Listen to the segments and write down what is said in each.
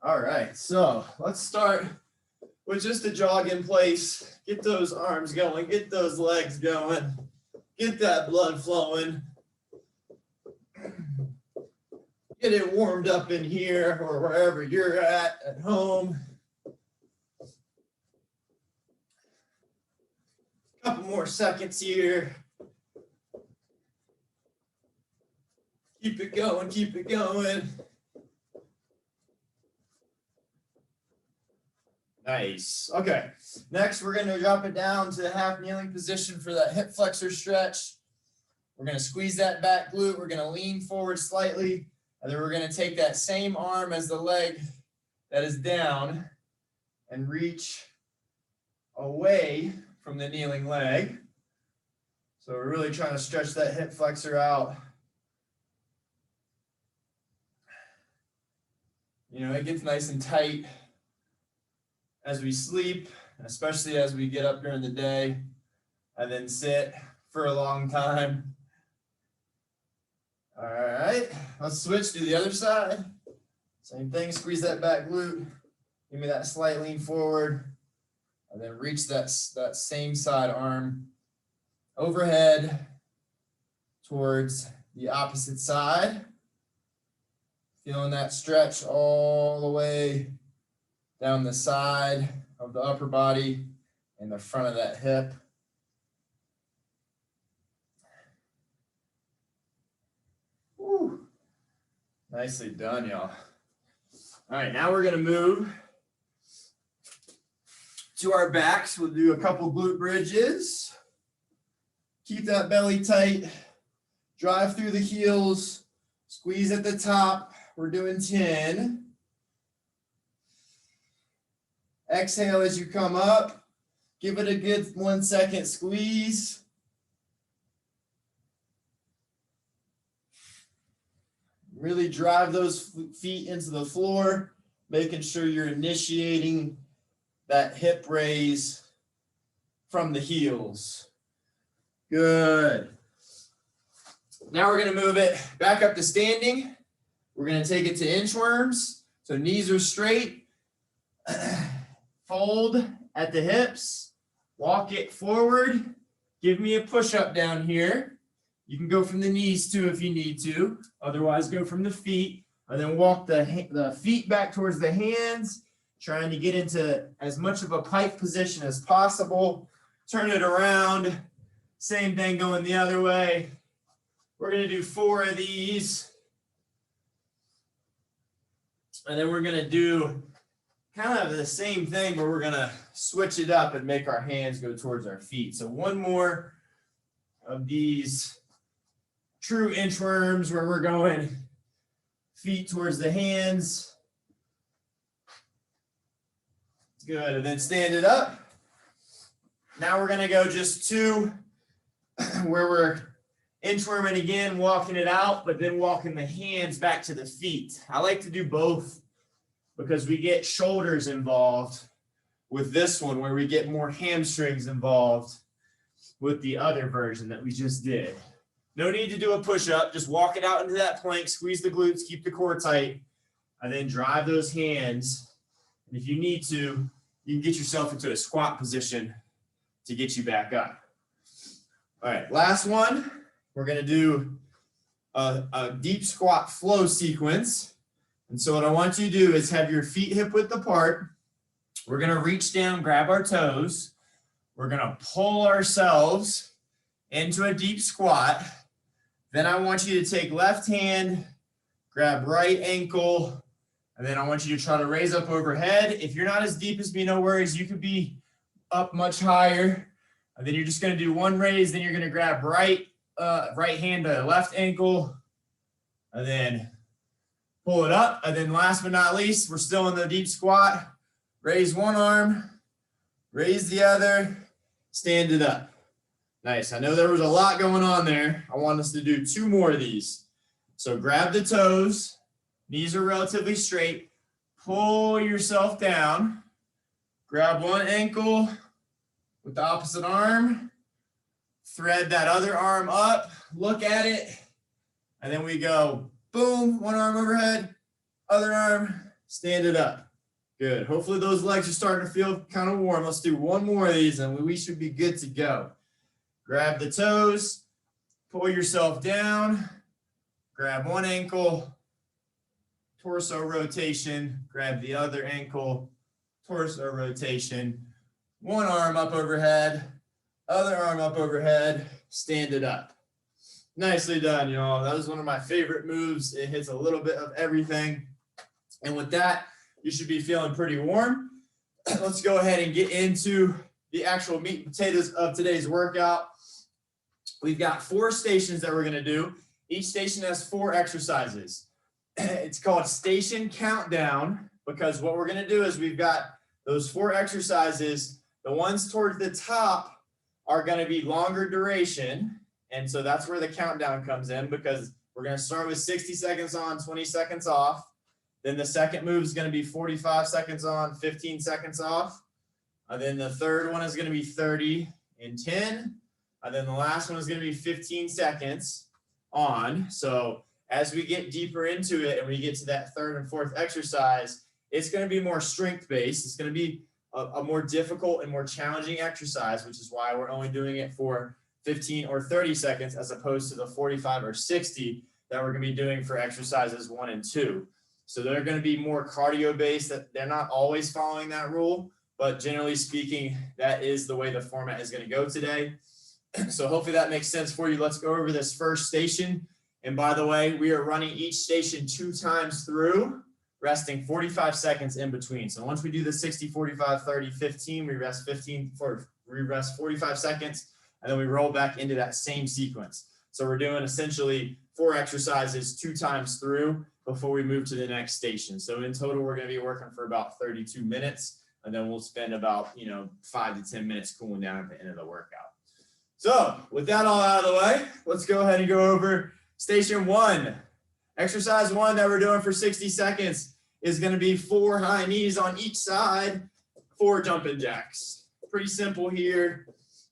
All right, so let's start with just a jog in place. Get those arms going, get those legs going, get that blood flowing. Get it warmed up in here or wherever you're at home. Couple more seconds here. Keep it going, keep it going. Nice. Okay. Next, we're going to drop it down to the half kneeling position for that hip flexor stretch. We're going to squeeze that back glute. We're going to lean forward slightly. And then we're going to take that same arm as the leg that is down and reach away from the kneeling leg. So we're really trying to stretch that hip flexor out. You know, it gets nice and tight as we sleep, especially as we get up during the day and then sit for a long time. All right, let's switch to the other side. Same thing, squeeze that back glute. Give me that slight lean forward and then reach that same side arm overhead towards the opposite side. Feeling that stretch all the way down the side of the upper body and the front of that hip. Woo. Nicely done, y'all. All right, now we're going to move to our backs. We'll do a couple glute bridges. Keep that belly tight. Drive through the heels. Squeeze at the top. We're doing 10. Exhale as you come up. Give it a good 1 second squeeze. Really drive those feet into the floor, making sure you're initiating that hip raise from the heels. Good. Now we're going to move it back up to standing. We're going to take it to inchworms. So knees are straight. Fold at the hips, walk it forward, give me a push-up down here. You can go from the knees too if you need to, otherwise go from the feet, and then walk the feet back towards the hands, trying to get into as much of a pike position as possible. Turn it around, same thing going the other way. We're going to do 4 of these, and then we're going to do kind of the same thing, but we're going to switch it up and make our hands go towards our feet. So one more of these true inchworms where we're going feet towards the hands. Good. And then stand it up. Now we're going to go just 2 where we're inchworming again, walking it out, but then walking the hands back to the feet. I like to do both, because we get shoulders involved with this one, where we get more hamstrings involved with the other version that we just did. No need to do a push-up. Just walk it out into that plank, squeeze the glutes, keep the core tight, and then drive those hands. And if you need to, you can get yourself into a squat position to get you back up. All right, last one. We're going to do a deep squat flow sequence. And so what I want you to do is have your feet hip width apart. We're going to reach down, grab our toes. We're going to pull ourselves into a deep squat. Then I want you to take left hand, grab right ankle, and then I want you to try to raise up overhead. If you're not as deep as me, no worries. You could be up much higher. And then you're just going to do 1 raise. Then you're going to grab right hand to left ankle, and then pull it up. And then last but not least, we're still in the deep squat. Raise one arm, raise the other, stand it up. Nice. I know there was a lot going on there. I want us to do 2 more of these. So grab the toes, knees are relatively straight. Pull yourself down. Grab one ankle with the opposite arm. Thread that other arm up, look at it, and then we go boom, one arm overhead, other arm, stand it up. Good. Hopefully those legs are starting to feel kind of warm. Let's do one more of these and we should be good to go. Grab the toes, pull yourself down, grab one ankle, torso rotation, grab the other ankle, torso rotation, one arm up overhead, other arm up overhead, stand it up. Nicely done, y'all. That was one of my favorite moves. It hits a little bit of everything. And with that, you should be feeling pretty warm. Let's go ahead and get into the actual meat and potatoes of today's workout. We've got 4 stations that we're going to do. Each station has 4 exercises. It's called station countdown because what we're going to do is we've got those 4 exercises. The ones towards the top are going to be longer duration. And so that's where the countdown comes in because we're going to start with 60 seconds on, 20 seconds off. Then the second move is going to be 45 seconds on, 15 seconds off. And then the third one is going to be 30 and 10. And then the last one is going to be 15 seconds on. So as we get deeper into it and we get to that third and fourth exercise, it's going to be more strength-based. It's going to be a more difficult and more challenging exercise, which is why we're only doing it for 15 or 30 seconds as opposed to the 45 or 60 that we're going to be doing for exercises 1 and 2. So they're going to be more cardio-based. They're not always following that rule, but generally speaking, that is the way the format is going to go today. So hopefully that makes sense for you. Let's go over this first station. And by the way, we are running each station 2 times through, resting 45 seconds in between. So once we do the 60, 45, 30, 15, we rest 45 seconds, and then we roll back into that same sequence. So we're doing essentially 4 exercises 2 times through before we move to the next station. So in total, we're going to be working for about 32 minutes, and then we'll spend about 5 to 10 minutes cooling down at the end of the workout. So with that all out of the way, let's go ahead and go over station 1. Exercise 1 that we're doing for 60 seconds is going to be 4 high knees on each side, 4 jumping jacks. Pretty simple here.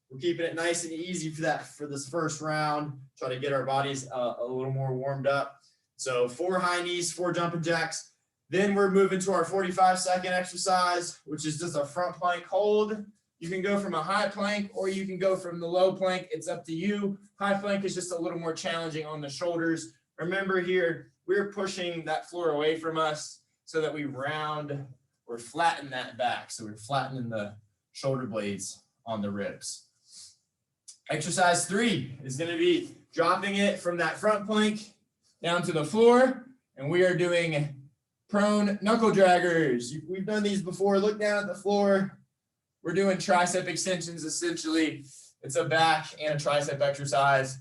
We're keeping it nice and easy for this first round. Try to get our bodies a little more warmed up. So 4 high knees, 4 jumping jacks. Then we're moving to our 45-second exercise, which is just a front plank hold. You can go from a high plank or you can go from the low plank. It's up to you. High plank is just a little more challenging on the shoulders. Remember here, we're pushing that floor away from us so that we round or flatten that back. So we're flattening the shoulder blades on the ribs. Exercise 3 is going to be dropping it from that front plank down to the floor. And we are doing prone knuckle draggers. We've done these before. Look down at the floor. We're doing tricep extensions, essentially. It's a back and a tricep exercise.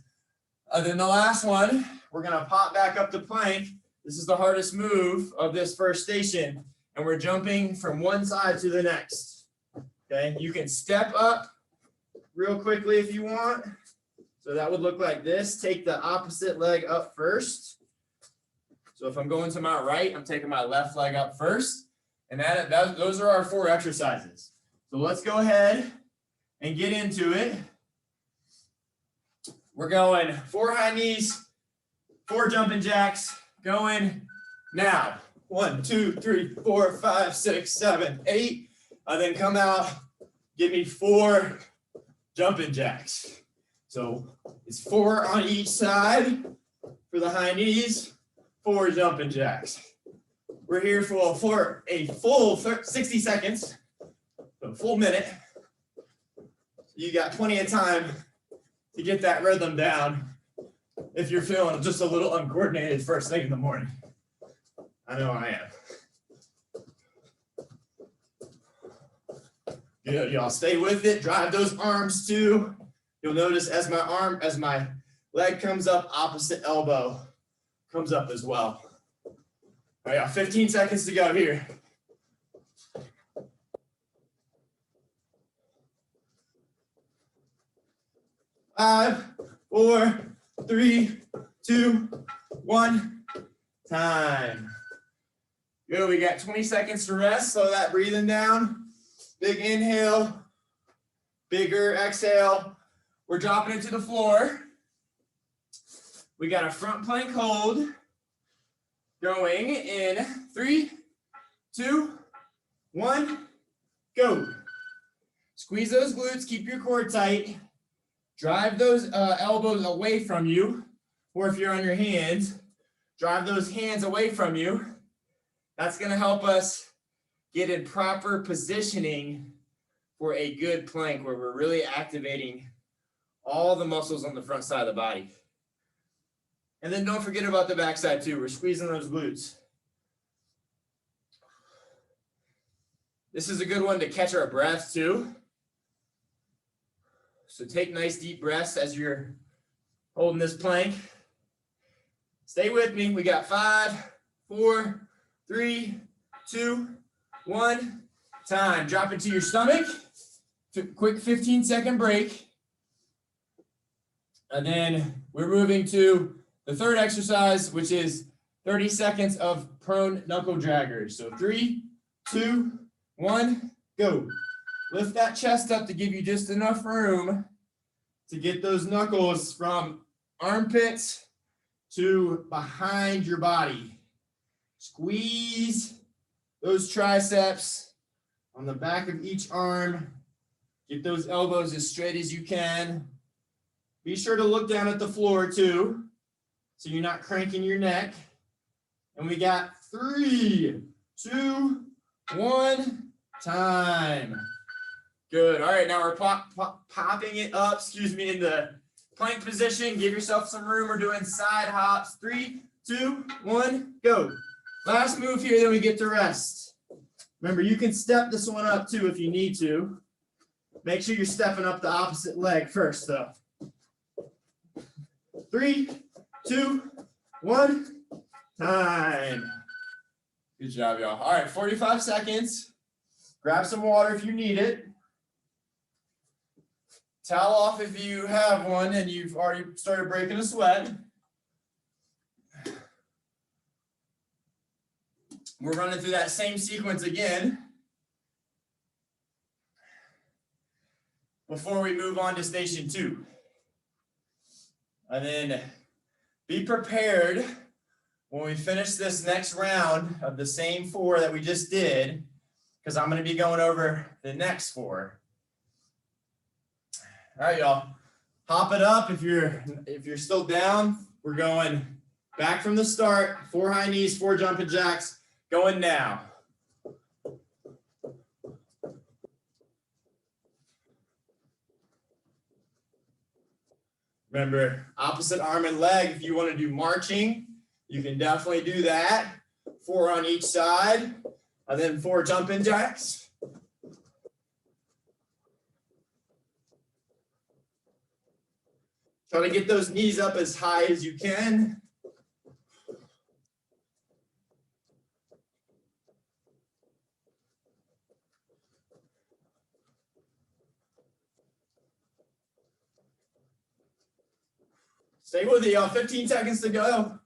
Then the last one, we're going to pop back up the plank. This is the hardest move of this first station. And we're jumping from one side to the next. Okay, you can step up real quickly if you want. So that would look like this. Take the opposite leg up first. So if I'm going to my right, I'm taking my left leg up first. And those are our 4 exercises. So let's go ahead and get into it. We're going 4 high knees, 4 jumping jacks, going now. 1, 2, 3, 4, 5, 6, 7, 8. And then come out, give me 4 jumping jacks. So it's 4 on each side for the high knees, 4 jumping jacks. We're here for a full 60 seconds, a full minute. You got plenty of time to get that rhythm down if you're feeling just a little uncoordinated first thing in the morning. I know I am. Good, y'all stay with it. Drive those arms too. You'll notice as my leg comes up, opposite elbow comes up as well. All right, y'all, 15 seconds to go here. 5, 4, 3, 2, 1, time. Good, we got 20 seconds to rest. Slow that breathing down. Big inhale, bigger exhale. We're dropping it to the floor. We got a front plank hold going in 3, 2, 1, go. Squeeze those glutes, keep your core tight. Drive those elbows away from you, or if you're on your hands, drive those hands away from you. That's going to help us get in proper positioning for a good plank where we're really activating all the muscles on the front side of the body. And then don't forget about the back side too. We're squeezing those glutes. This is a good one to catch our breath too. So take nice deep breaths as you're holding this plank. Stay with me. We got 5, 4, 3, 2, 1. Time. Drop into your stomach. Quick 15-second break. And then we're moving to the third exercise, which is 30 seconds of prone knuckle draggers. So 3, 2, 1, go. Lift that chest up to give you just enough room to get those knuckles from armpits to behind your body. Squeeze those triceps on the back of each arm. Get those elbows as straight as you can. Be sure to look down at the floor too, so you're not cranking your neck. And we got 3, 2, 1, time. Good. All right, now we're popping it up, in the plank position. Give yourself some room. We're doing side hops. 3, 2, 1, go. Last move here, then we get to rest. Remember, you can step this one up too if you need to. Make sure you're stepping up the opposite leg first, though. 3, 2, 1, time. Good job, y'all. All right, 45 seconds. Grab some water if you need it. Towel off if you have one and you've already started breaking a sweat. We're running through that same sequence again before we move on to station 2. And then be prepared when we finish this next round of the same 4 that we just did, because I'm going to be going over the next 4. All right, y'all. Hop it up if you're still down. We're going back from the start. 4 high knees, 4 jumping jacks. Going now. Remember, opposite arm and leg. If you want to do marching, you can definitely do that. 4 on each side, and then 4 jumping jacks. Try to get those knees up as high as you can. Stay with it, y'all. 15 seconds to go.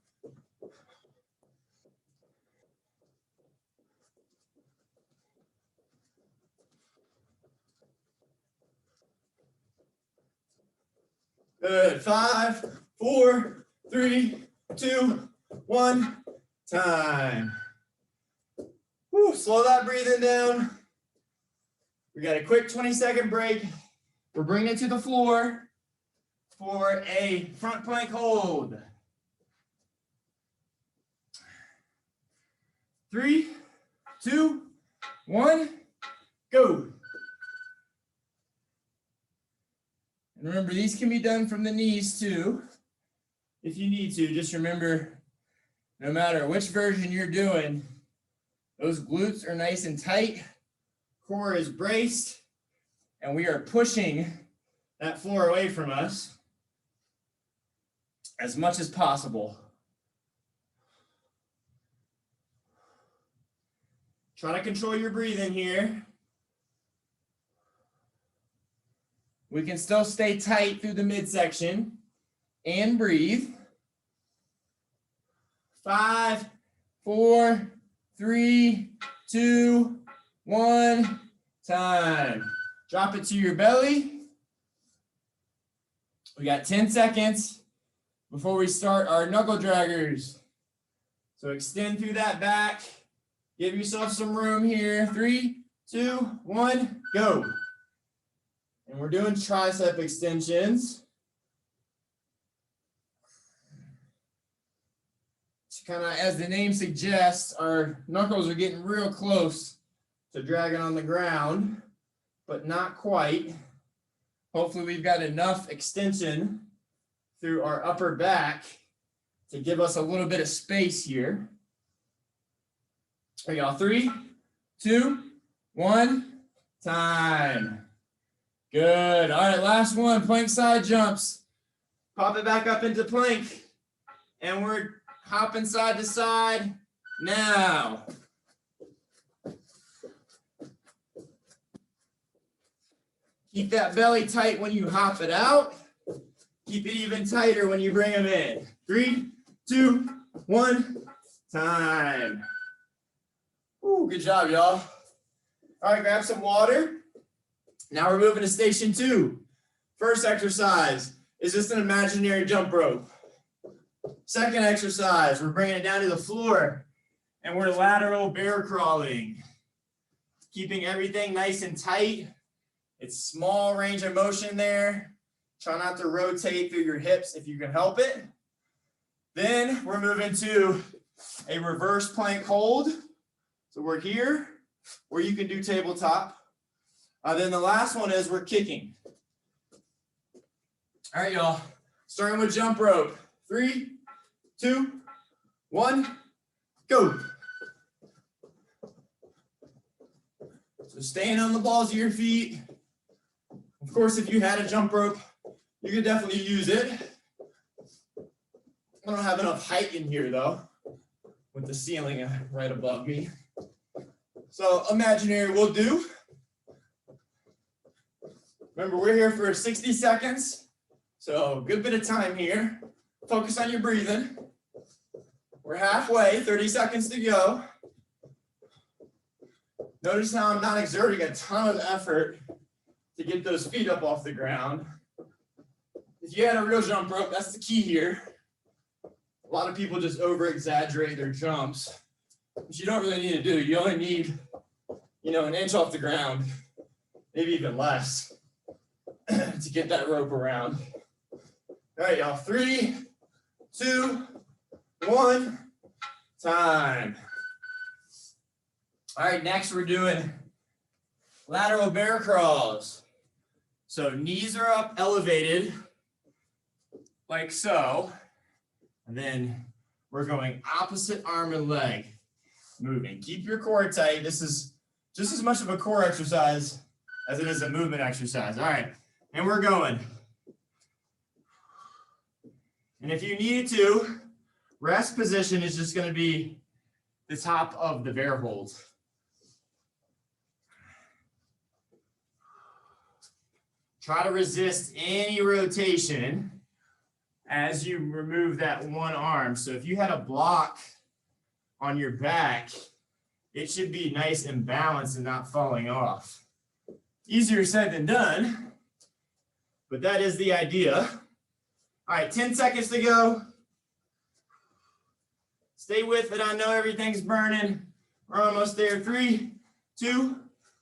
Good. 5, 4, 3, 2, 1. Time. Whew, slow that breathing down. We got a quick 20-second break. We're bringing it to the floor for a front plank hold. 3, 2, 1, go. And remember, these can be done from the knees too, if you need to. Just remember, no matter which version you're doing, those glutes are nice and tight, core is braced, and we are pushing that floor away from us as much as possible. Try to control your breathing here. We can still stay tight through the midsection and breathe. 5, 4, 3, 2, 1, time. Drop it to your belly. We got 10 seconds before we start our knuckle draggers. So extend through that back. Give yourself some room here. 3, 2, 1, go. And we're doing tricep extensions. Kind of, as the name suggests, our knuckles are getting real close to dragging on the ground, but not quite. Hopefully we've got enough extension through our upper back to give us a little bit of space here. There you go. 3, 2, 1, time. Good. All right, last one, plank side jumps. Pop it back up into plank, and we're hopping side to side now. Keep that belly tight when you hop it out. Keep it even tighter when you bring them in. 3, 2, 1, time. Ooh, good job, y'all. All right, grab some water. Now we're moving to station 2. First exercise is just an imaginary jump rope. Second exercise, we're bringing it down to the floor and we're lateral bear crawling. Keeping everything nice and tight. It's small range of motion there. Try not to rotate through your hips if you can help it. Then we're moving to a reverse plank hold. So we're here, or you can do tabletop. Then the last one is we're kicking. All right, y'all. Starting with jump rope. 3, 2, 1, go. So staying on the balls of your feet. Of course, if you had a jump rope, you could definitely use it. I don't have enough height in here though, with the ceiling right above me. So imaginary will do. Remember, we're here for 60 seconds. So good bit of time here. Focus on your breathing. We're halfway, 30 seconds to go. Notice how I'm not exerting a ton of effort to get those feet up off the ground. If you had a real jump rope, that's the key here. A lot of people just over-exaggerate their jumps, which you don't really need to do. You only need, an inch off the ground, maybe even less, to get that rope around. All right, y'all. 3, 2, 1, time. All right, next we're doing lateral bear crawls. So knees are up, elevated, like so. And then we're going opposite arm and leg, moving. Keep your core tight. This is just as much of a core exercise as it is a movement exercise. All right, and we're going. And if you needed to, rest position is just going to be the top of the bear hold. Try to resist any rotation as you remove that one arm. So if you had a block on your back, it should be nice and balanced and not falling off. Easier said than done, but that is the idea. All right, 10 seconds to go. Stay with it. I know everything's burning. We're almost there. 3, 2,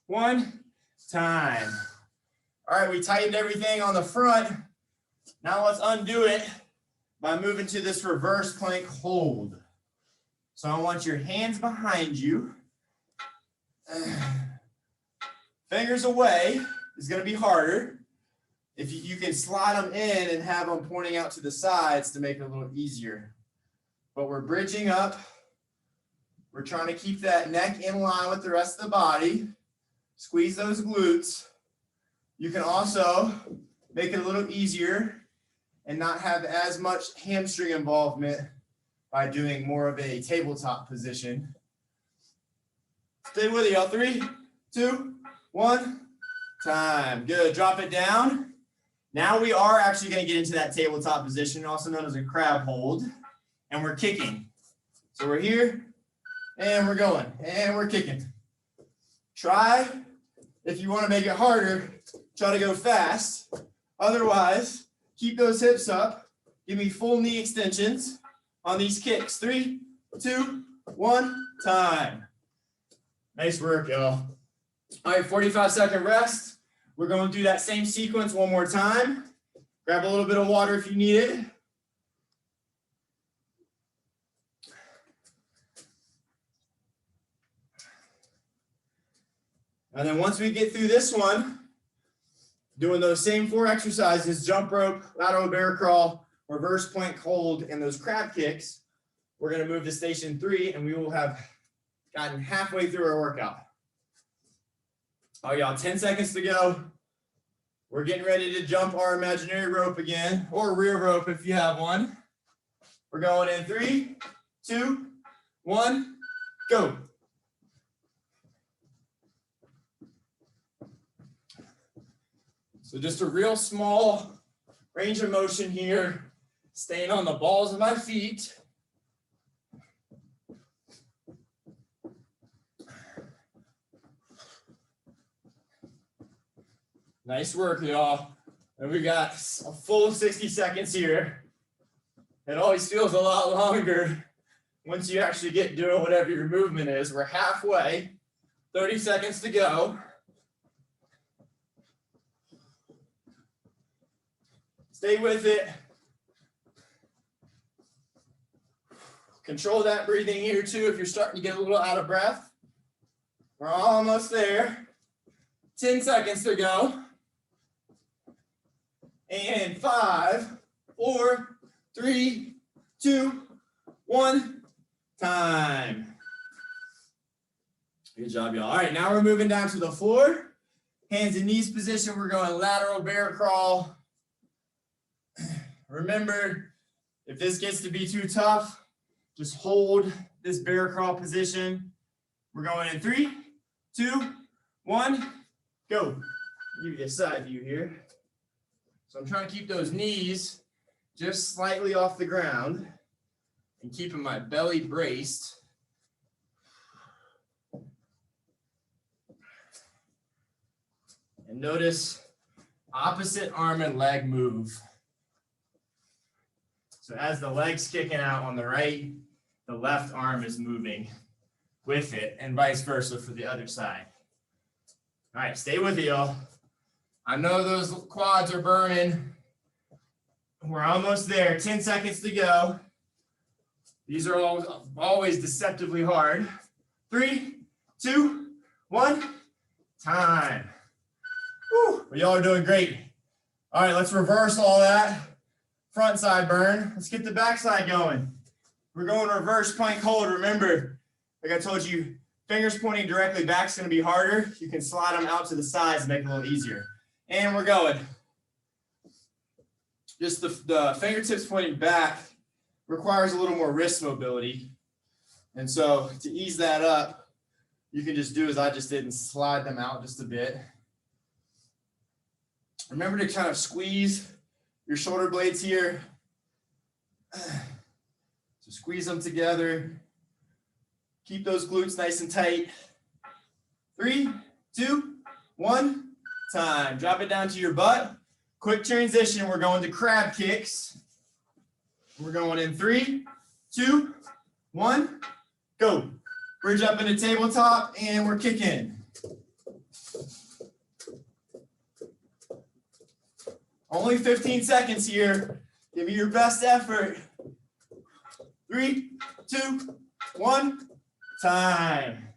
1, time. All right, we tightened everything on the front. Now let's undo it by moving to this reverse plank hold. So I want your hands behind you. Fingers away is going to be harder. If you can slide them in and have them pointing out to the sides to make it a little easier. But we're bridging up. We're trying to keep that neck in line with the rest of the body. Squeeze those glutes. You can also make it a little easier and not have as much hamstring involvement by doing more of a tabletop position. Stay with it, y'all. 3, 2, 1, time. Good. Drop it down. Now we are actually going to get into that tabletop position, also known as a crab hold, and we're kicking. So we're here, and we're going, and we're kicking. Try, if you want to make it harder, try to go fast. Otherwise, keep those hips up. Give me full knee extensions on these kicks. 3, 2, 1, time. Nice work, y'all. All right, 45-second rest. We're going through that same sequence one more time. Grab a little bit of water if you need it. And then once we get through this one, doing those same 4 exercises, jump rope, lateral bear crawl, reverse plank hold, and those crab kicks, we're going to move to station 3, and we will have gotten halfway through our workout. All right, y'all, 10 seconds to go. We're getting ready to jump our imaginary rope again, or rear rope if you have one. We're going in 3, 2, 1, go. So just a real small range of motion here, staying on the balls of my feet. Nice work, y'all. And we got a full 60 seconds here. It always feels a lot longer once you actually get doing whatever your movement is. We're halfway, 30 seconds to go. Stay with it. Control that breathing here too if you're starting to get a little out of breath. We're almost there. 10 seconds to go. And 5, 4, 3, 2, 1, time. Good job, y'all. All right, now we're moving down to the floor. Hands and knees position. We're going lateral bear crawl. Remember, if this gets to be too tough, just hold this bear crawl position. We're going in 3, 2, 1, go. Give you a side view here. So I'm trying to keep those knees just slightly off the ground and keeping my belly braced. And notice opposite arm and leg move. So as the leg's kicking out on the right, the left arm is moving with it, and vice versa for the other side. All right, stay with it, y'all. I know those quads are burning. We're almost there. 10 seconds to go. These are always deceptively hard. 3, 2, 1, time. Woo, well, y'all are doing great. All right, let's reverse all that. Front side burn. Let's get the back side going. We're going reverse plank hold. Remember, like I told you, fingers pointing directly back is going to be harder. You can slide them out to the sides and make it a little easier. And we're going. Just the fingertips pointing back requires a little more wrist mobility. And so to ease that up, you can just do as I just did and slide them out just a bit. Remember to kind of squeeze your shoulder blades here. So squeeze them together. Keep those glutes nice and tight. 3, 2, 1, time. Drop it down to your butt. Quick transition. We're going to crab kicks. We're going in 3, 2, 1, go. Bridge up into tabletop, and we're kicking. Only 15 seconds here. Give me your best effort. 3, 2, 1, time.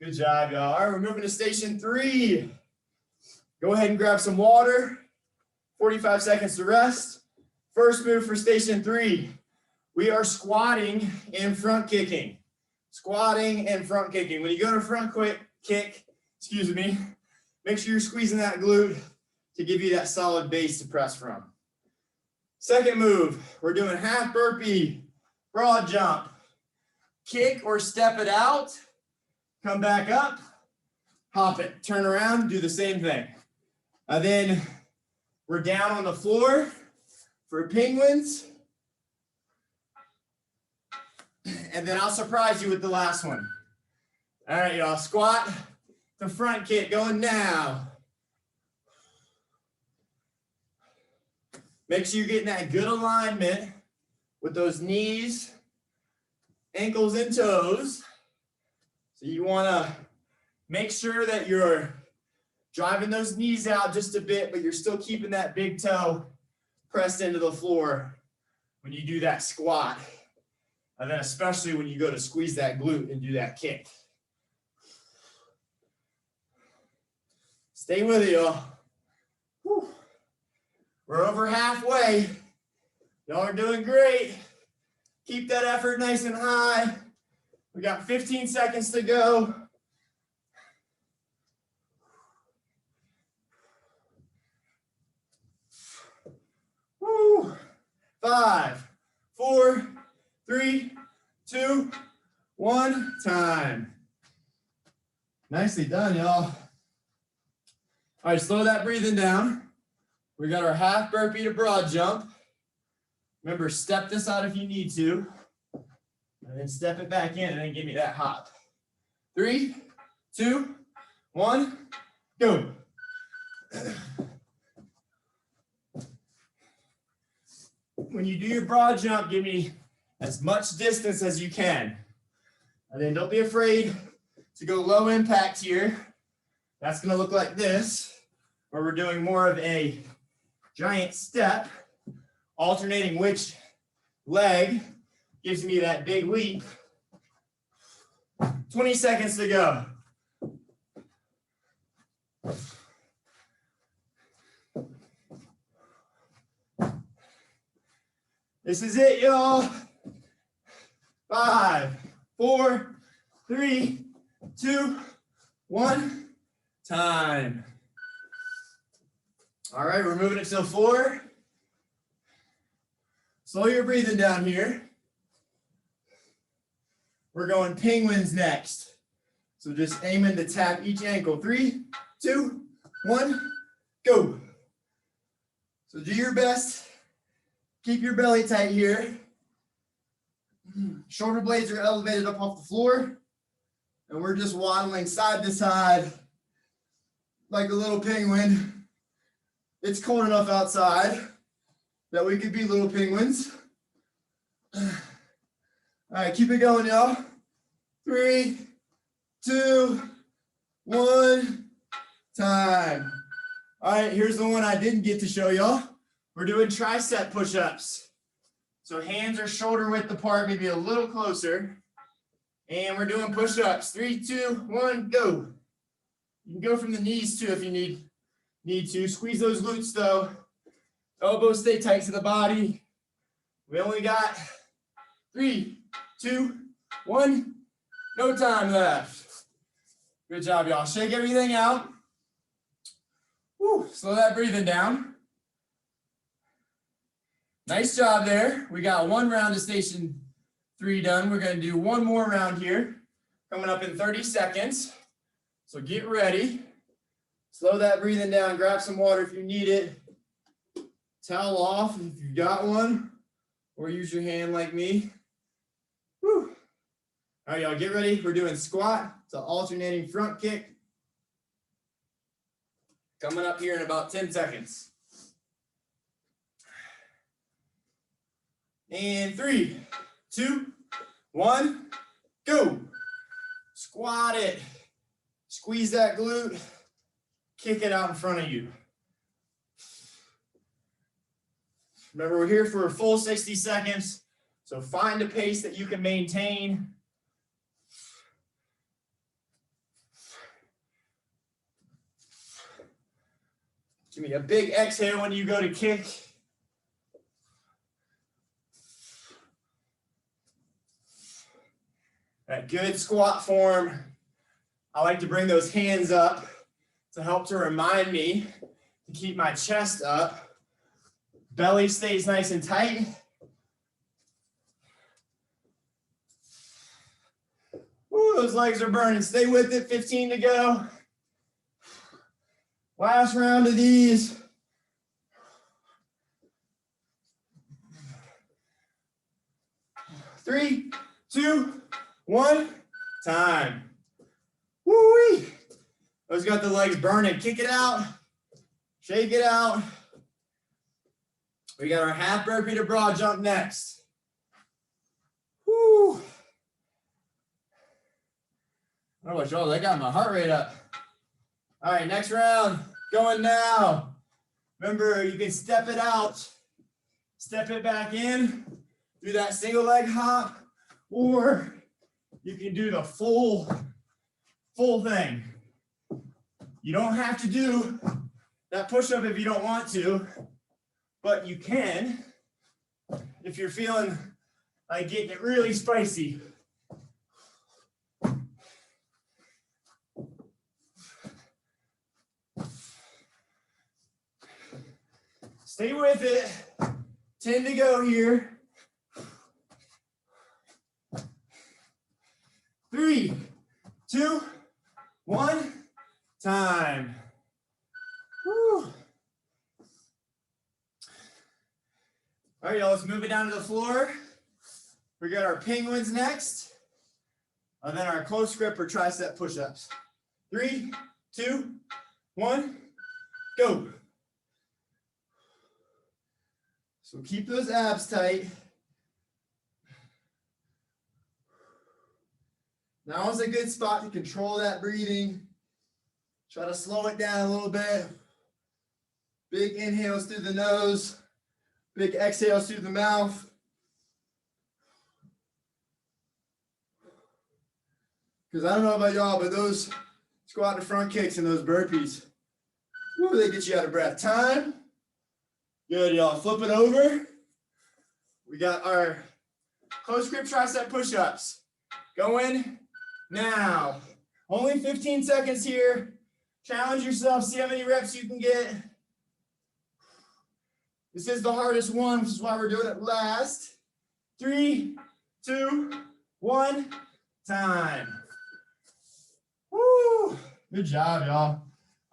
Good job, y'all. All right, we're moving to station 3. Go ahead and grab some water. 45 seconds to rest. First move for station 3. We are squatting and front kicking. Squatting and front kicking. When you go to front kick, make sure you're squeezing that glute to give you that solid base to press from. Second move, we're doing half burpee, broad jump. Kick or step it out, come back up, hop it, turn around, do the same thing. Then we're down on the floor for penguins. And then I'll surprise you with the last one. All right, y'all, squat to front kick, going now. Make sure you're getting that good alignment with those knees, ankles, and toes. So you want to make sure that you're driving those knees out just a bit, but you're still keeping that big toe pressed into the floor when you do that squat. And then especially when you go to squeeze that glute and do that kick. Stay with it, y'all. Whew. We're over halfway. Y'all are doing great. Keep that effort nice and high. We got 15 seconds to go. Woo. 5, 4, 3, 2, 1, time. Nicely done, y'all. All right, slow that breathing down. We got our half burpee to broad jump. Remember, step this out if you need to. And then step it back in and then give me that hop. 3, 2, 1, go. When you do your broad jump, give me as much distance as you can. And then don't be afraid to go low impact here. That's going to look like this, where we're doing more of a giant step, alternating which leg gives me that big leap. 20 seconds to go. This is it, y'all. 5, 4, 3, 2, 1, time. All right, we're moving it to the floor. Slow your breathing down here. We're going penguins next. So just aiming to tap each ankle. 3, 2, 1, go. So do your best. Keep your belly tight here. Shoulder blades are elevated up off the floor. And we're just waddling side to side like a little penguin. It's cold enough outside that we could be little penguins. All right, keep it going, y'all. 3, 2, 1, time. All right, here's the one I didn't get to show y'all. We're doing tricep push-ups. So hands are shoulder width apart, maybe a little closer. And we're doing push-ups. 3, 2, 1, go. You can go from the knees too if you need to. Squeeze those glutes though. Elbows stay tight to the body. We only got 3, 2, 1. No time left. Good job, y'all. Shake everything out. Woo. Slow that breathing down. Nice job there. We got one round of station 3 done. We're going to do one more round here, coming up in 30 seconds. So get ready. Slow that breathing down. Grab some water if you need it. Towel off if you got one, or use your hand like me. Whew. All right, y'all, get ready. We're doing squat to alternating front kick. Coming up here in about 10 seconds. And 3, 2, 1, go. Squat it. Squeeze that glute. Kick it out in front of you. Remember, we're here for a full 60 seconds, so find a pace that you can maintain. Give me a big exhale when you go to kick. That good squat form. I like to bring those hands up to help to remind me to keep my chest up. Belly stays nice and tight. Ooh, those legs are burning. Stay with it. 15 to go. Last round of these. Three, 2, 1, time. Woo-wee. Those got the legs burning. Kick it out. Shake it out. We got our half burpee to broad jump next. Woo. I don't know about y'all, that got my heart rate up. All right, next round, going now. Remember, you can step it out, step it back in, do that single leg hop, or you can do the full thing. You don't have to do that push-up if you don't want to, but you can if you're feeling like getting it really spicy. Stay with it. 10 to go here. 3, 2, 1, time. Woo. All right, y'all, let's move it down to the floor. We got our penguins next, and then our close grip or tricep push-ups. 3, 2, 1, go. So keep those abs tight. Now is a good spot to control that breathing. Try to slow it down a little bit. Big inhales through the nose. Big exhales through the mouth. Because I don't know about y'all, but those squat to front kicks and those burpees, woo, they get you out of breath. Time. Good, y'all. Flip it over. We got our close grip tricep push-ups. Going now. Only 15 seconds here. Challenge yourself. See how many reps you can get. This is the hardest one, which is why we're doing it last. 3, 2, 1, time. Woo! Good job, y'all.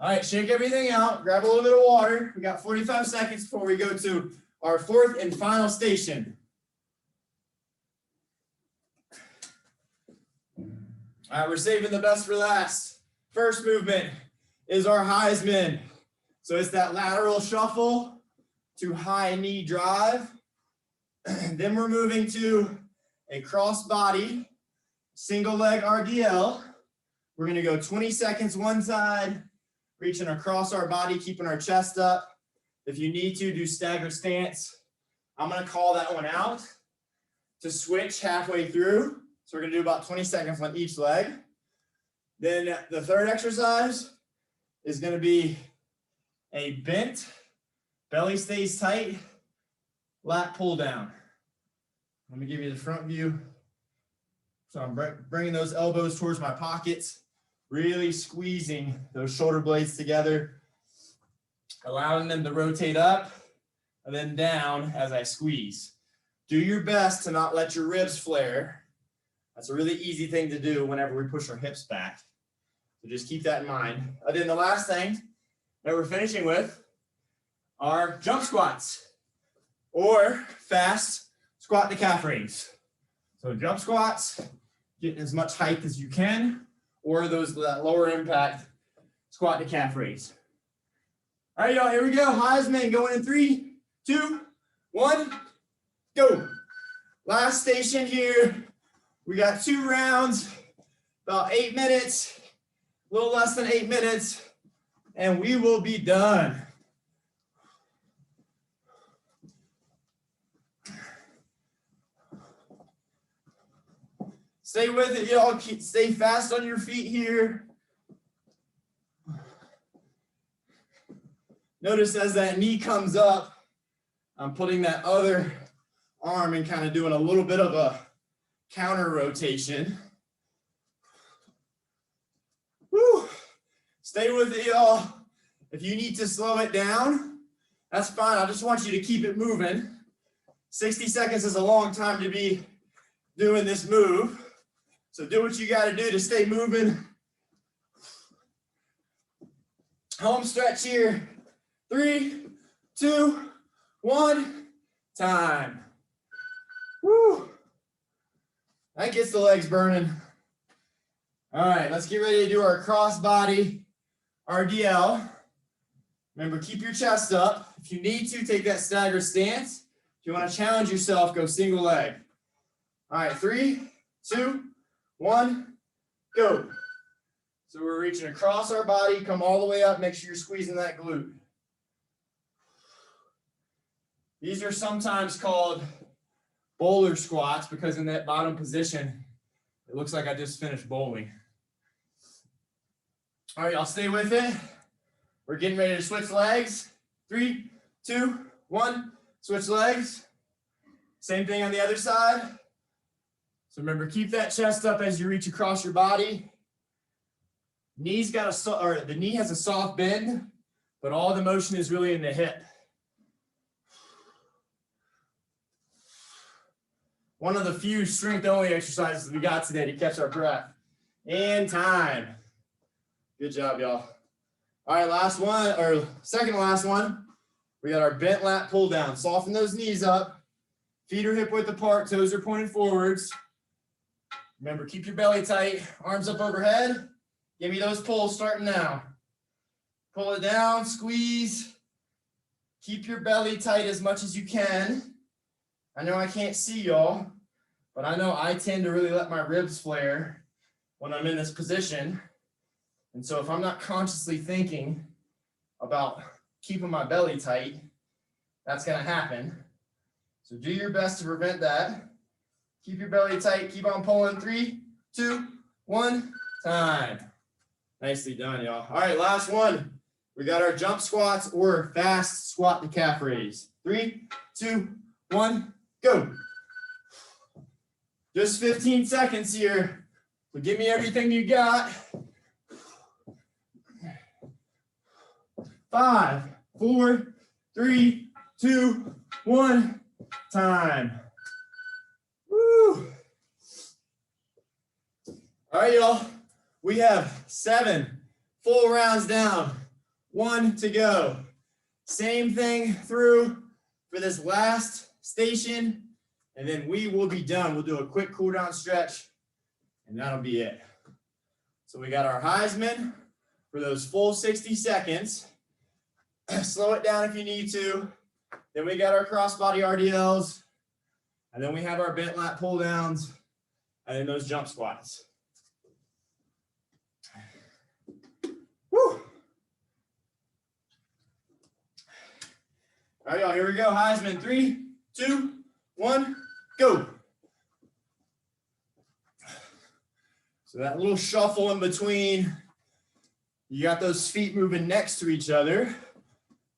All right, shake everything out. Grab a little bit of water. We got 45 seconds before we go to our fourth and final station. All right, we're saving the best for last. First movement is our Heisman. So it's that lateral shuffle to high knee drive. Then we're moving to a cross body, single leg RDL. We're gonna go 20 seconds one side, reaching across our body, keeping our chest up. If you need to, do stagger stance. I'm gonna call that one out to switch halfway through. So we're gonna do about 20 seconds on each leg. Then the third exercise is gonna be a bent, belly stays tight, lat pull down. Let me give you the front view. So I'm bringing those elbows towards my pockets, really squeezing those shoulder blades together, allowing them to rotate up and then down as I squeeze. Do your best to not let your ribs flare. That's a really easy thing to do whenever we push our hips back. So just keep that in mind. And then the last thing that we're finishing with are jump squats or fast squat to calf raise. So jump squats, getting as much height as you can, or that lower impact squat to calf raise. All right, y'all, here we go. Heisman going in 3, 2, 1, go. Last station here. We got 2 rounds, about 8 minutes, a little less than 8 minutes, and we will be done. Stay with it, y'all. Stay fast on your feet here. Notice as that knee comes up, I'm putting that other arm and kind of doing a little bit of a counter rotation. Woo. Stay with it, y'all. If you need to slow it down, that's fine. I just want you to keep it moving. 60 seconds is a long time to be doing this move. So do what you got to do to stay moving. Home stretch here. 3, 2, 1, time. Woo. That gets the legs burning. All right, let's get ready to do our cross body RDL. Remember, keep your chest up. If you need to, take that stagger stance. If you want to challenge yourself, go single leg. All right, 3, 2, 1, go. So we're reaching across our body, come all the way up, make sure you're squeezing that glute. These are sometimes called bowler squats because in that bottom position, it looks like I just finished bowling. All right, y'all stay with it. We're getting ready to switch legs. 3, 2, 1, switch legs. Same thing on the other side. So remember, keep that chest up as you reach across your body. The knee has a soft bend, but all the motion is really in the hip. One of the few strength-only exercises we got today to catch our breath. And time. Good job, y'all. All right, last one, or second to last one. We got our bent lat pull down. Soften those knees up. Feet are hip width apart, toes are pointed forwards. Remember, keep your belly tight, arms up overhead. Give me those pulls starting now. Pull it down, squeeze. Keep your belly tight as much as you can. I know I can't see y'all, but I know I tend to really let my ribs flare when I'm in this position. And so if I'm not consciously thinking about keeping my belly tight, that's going to happen. So do your best to prevent that. Keep your belly tight. Keep on pulling. 3, 2, 1, time. Nicely done, y'all. All right, last one. We got our jump squats or fast squat to calf raise. 3, 2, 1, go. Just 15 seconds here. So give me everything you got. 5, 4, 3, 2, 1, time. Woo. All right, y'all. We have 7 full rounds down. 1 to go. Same thing through for this last station, and then we will be done. We'll do a quick cool down stretch, and that'll be it. So we got our Heisman for those full 60 seconds. Slow it down if you need to. Then we got our crossbody RDLs, and then we have our bent lat pull downs, and then those jump squats. Woo. All right, y'all, here we go. Heisman, 3, 2, 1, go. So that little shuffle in between, you got those feet moving next to each other.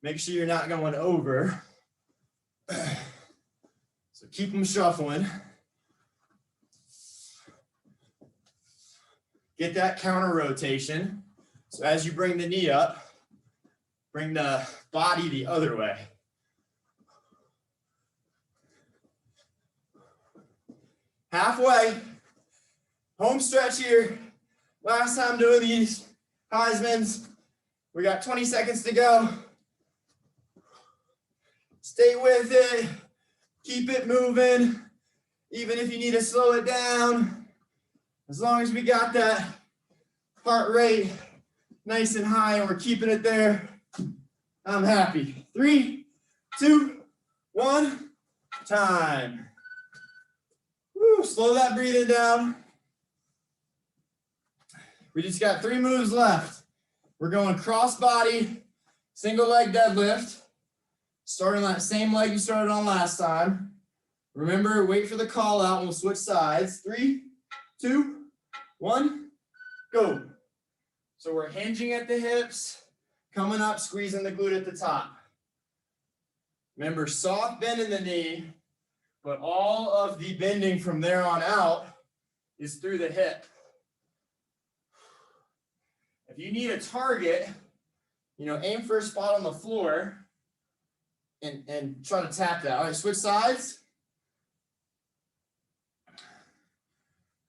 Make sure you're not going over. So keep them shuffling. Get that counter rotation. So as you bring the knee up, bring the body the other way. Halfway. Home stretch here. Last time doing these Heismans. We got 20 seconds to go. Stay with it. Keep it moving. Even if you need to slow it down. As long as we got that heart rate nice and high and we're keeping it there, I'm happy. 3, 2, 1, time. Woo, slow that breathing down. We just got 3 moves left. We're going cross body, single leg deadlift. Starting on that same leg you started on last time. Remember, wait for the call out and we'll switch sides. 3, 2, 1, go. So we're hinging at the hips, coming up, squeezing the glute at the top. Remember, soft bend in the knee, but all of the bending from there on out is through the hip. If you need a target, aim for a spot on the floor and try to tap that. All right, switch sides.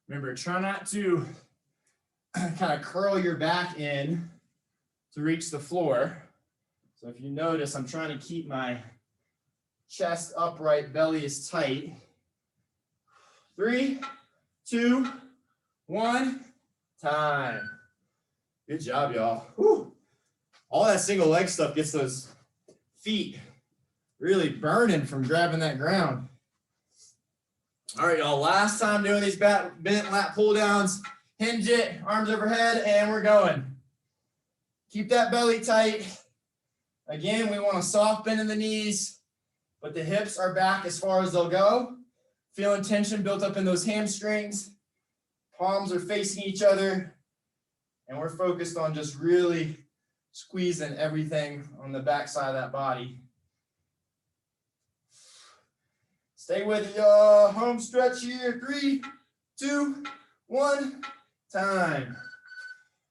Remember, try not to kind of curl your back in to reach the floor. So if you notice, I'm trying to keep my chest upright, belly is tight. 3, 2, 1, time. Good job, y'all. Whew. All that single leg stuff gets those feet really burning from grabbing that ground. All right, y'all, last time doing these bent lat pull downs. Hinge it, arms overhead, and we're going. Keep that belly tight. Again, we want a soft bend in the knees, but the hips are back as far as they'll go. Feeling tension built up in those hamstrings. Palms are facing each other, and we're focused on just really squeezing everything on the back side of that body. Stay with your home stretch here. 3, 2, 1, time.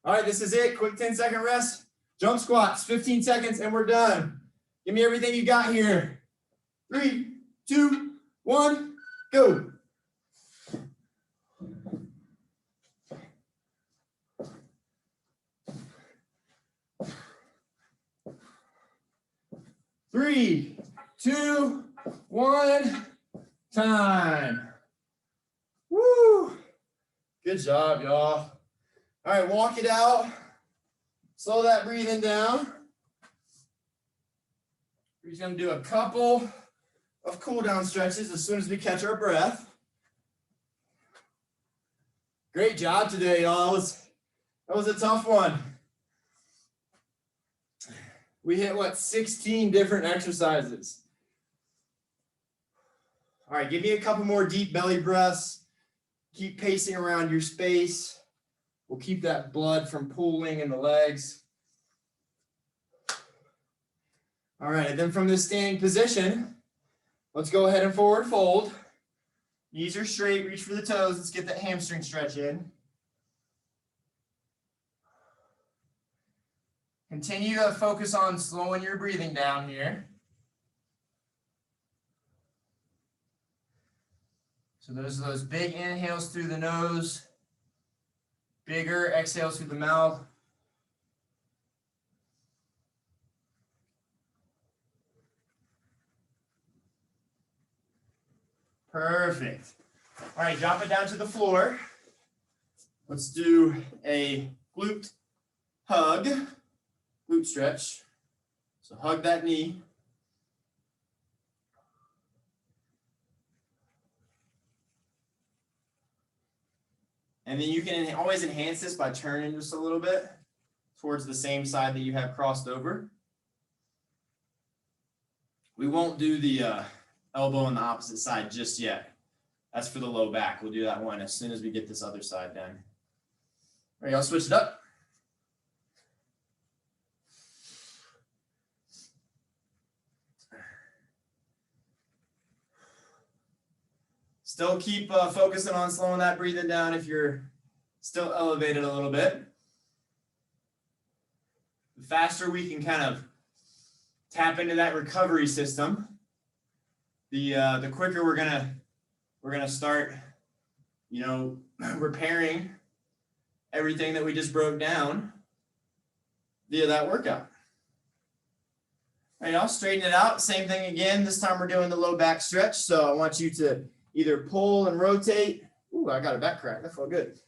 All right, this is it. Quick 10-second rest. Jump squats, 15 seconds, and we're done. Give me everything you got here. 3, 2, 1, go. Three, 2, 1, time. Woo! Good job, y'all. All right, walk it out. Slow that breathing down. We're just gonna do a couple of cool down stretches as soon as we catch our breath. Great job today, y'all. That was a tough one. We hit, what, 16 different exercises. All right, give me a couple more deep belly breaths. Keep pacing around your space. We'll keep that blood from pooling in the legs. All right, and then from this standing position, let's go ahead and forward fold. Knees are straight, reach for the toes. Let's get that hamstring stretch in. Continue to focus on slowing your breathing down here. So those are those big inhales through the nose, bigger exhales through the mouth. Perfect. All right, drop it down to the floor. Let's do a glute hug, glute stretch. So hug that knee. And then you can always enhance this by turning just a little bit towards the same side that you have crossed over. We won't do the elbow on the opposite side just yet. That's for the low back. We'll do that one as soon as we get this other side done. All right, y'all switch it up. Still keep focusing on slowing that breathing down if you're still elevated a little bit. The faster we can kind of tap into that recovery system, the quicker we're gonna start, repairing everything that we just broke down via that workout. All right, I'll straighten it out. Same thing again. This time we're doing the low back stretch. So I want you to either pull and rotate. Ooh, I got a back crack. That felt good.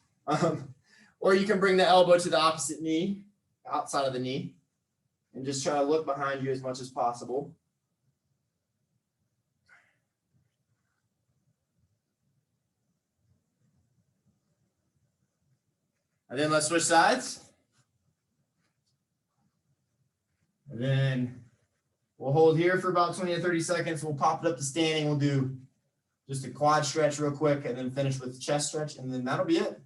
Or you can bring the elbow to the opposite knee, outside of the knee, and just try to look behind you as much as possible. And then let's switch sides. And then we'll hold here for about 20 to 30 seconds. We'll pop it up to standing. We'll do just a quad stretch real quick and then finish with chest stretch, and then that'll be it.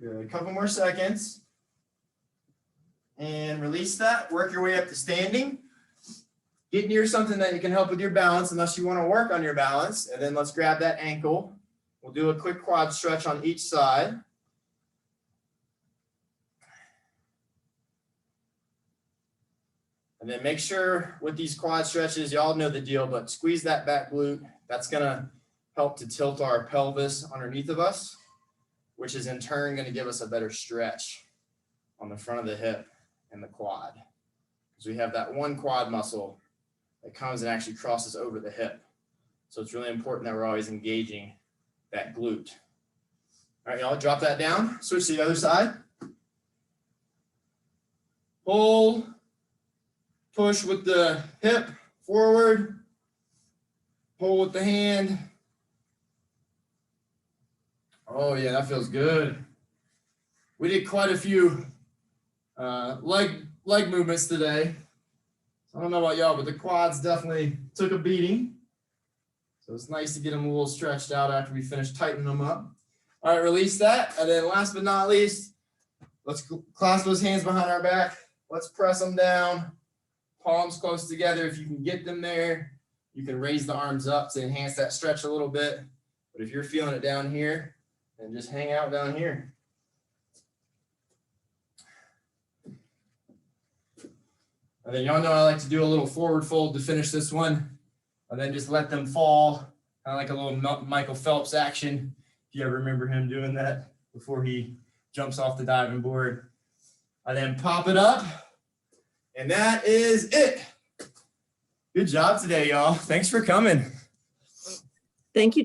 Good. A couple more seconds. And release that. Work your way up to standing. Get near something that can help with your balance unless you want to work on your balance. And then let's grab that ankle. We'll do a quick quad stretch on each side. And then make sure with these quad stretches, y'all know the deal, but squeeze that back glute. That's going to help to tilt our pelvis underneath of us, which is in turn going to give us a better stretch on the front of the hip and the quad. Because we have that one quad muscle that comes and actually crosses over the hip. So it's really important that we're always engaging that glute. All right, y'all, drop that down. Switch to the other side. Pull. push with the hip forward, pull with the hand. Oh yeah, that feels good. We did quite a few leg movements today. I don't know about y'all, but the quads definitely took a beating. So it's nice to get them a little stretched out after we finish tightening them up. All right, release that. And then last but not least, let's clasp those hands behind our back. Let's press them down, palms close together. If you can get them there, you can raise the arms up to enhance that stretch a little bit. But if you're feeling it down here, then just hang out down here. And then y'all know I like to do a little forward fold to finish this one. And then just let them fall, kind of like a little Michael Phelps action. If you ever remember him doing that before he jumps off the diving board. I then pop it up. And that is it. Good job today, y'all. Thanks for coming. Thank you.